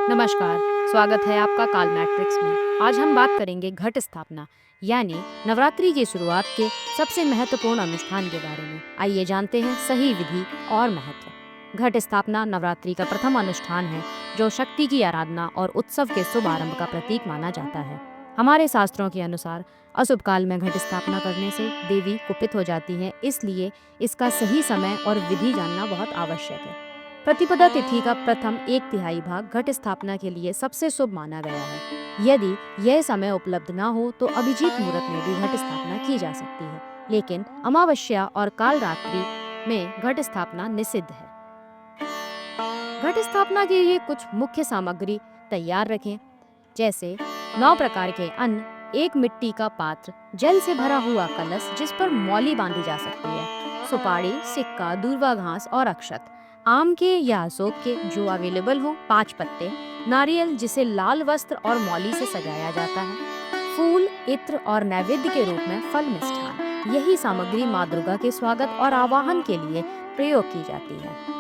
नमस्कार, स्वागत है आपका काल मैट्रिक्स में। आज हम बात करेंगे घट स्थापना यानी नवरात्रि की शुरुआत के सबसे महत्वपूर्ण अनुष्ठान के बारे में। आइए जानते हैं सही विधि और महत्व। घट स्थापना नवरात्रि का प्रथम अनुष्ठान है जो शक्ति की आराधना और उत्सव के शुभ आरंभ का प्रतीक माना जाता है। हमारे शास्त्रों के अनुसार अशुभ काल में घट स्थापना करने से देवी कुपित हो जाती है, इसलिए इसका सही समय और विधि जानना बहुत आवश्यक है। प्रतिपदा तिथि का प्रथम 1/3 भाग घट स्थापना के लिए सबसे शुभ माना गया है। यदि यह समय उपलब्ध न हो तो अभिजीत मुहूर्त में भी घट स्थापना की जा सकती है, लेकिन अमावस्या और काल रात्रि में घट स्थापना निषिद्ध है। घट स्थापना के लिए कुछ मुख्य सामग्री तैयार रखें, जैसे 9 प्रकार के अन्न, एक मिट्टी का पात्र, जल से भरा हुआ कलश जिस पर मौली बांधी जा सकती है, सुपारी, सिक्का, दूर्वा घास और अक्षत, आम के या अशोक के जो अवेलेबल हो, 5 पत्ते, नारियल जिसे लाल वस्त्र और मौली से सजाया जाता है, फूल, इत्र और नैवेद्य के रूप में फल मिष्ठान। यही सामग्री माँ दुर्गा के स्वागत और आवाहन के लिए प्रयोग की जाती है।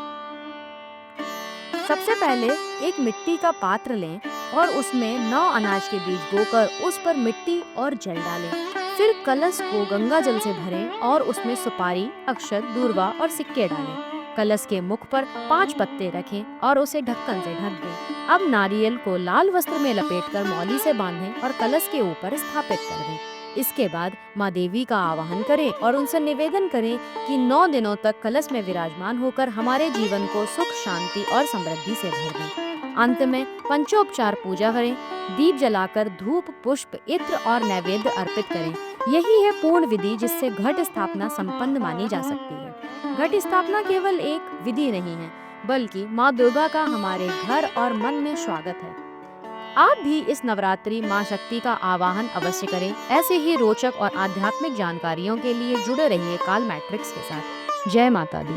सबसे पहले एक मिट्टी का पात्र लें और उसमें 9 अनाज के बीज बोकर उस पर मिट्टी और जल डालें। फिर कलश को गंगा जल से भरें और उसमें सुपारी, अक्षत, दूर्वा और सिक्के डालें। कलश के मुख पर 5 पत्ते रखें और उसे ढक्कन से ढक दें। अब नारियल को लाल वस्त्र में लपेटकर मौली से बांधें और कलश के ऊपर स्थापित कर दें। इसके बाद माँ देवी का आवाहन करें और उनसे निवेदन करें कि 9 दिनों तक कलश में विराजमान होकर हमारे जीवन को सुख, शांति और समृद्धि से भर दें। अंत में पंचोपचार पूजा करें, दीप जलाकर धूप, पुष्प, इत्र और नैवेद्य अर्पित करें। यही है पूर्ण विधि जिससे घट स्थापना संपन्न मानी जा सकती है। घट स्थापना केवल एक विधि नहीं है, बल्कि माँ दुर्गा का हमारे घर और मन में स्वागत है। आप भी इस नवरात्रि माँ शक्ति का आवाहन अवश्य करें। ऐसे ही रोचक और आध्यात्मिक जानकारियों के लिए जुड़े रहिए काल मैट्रिक्स के साथ। जय माता दी।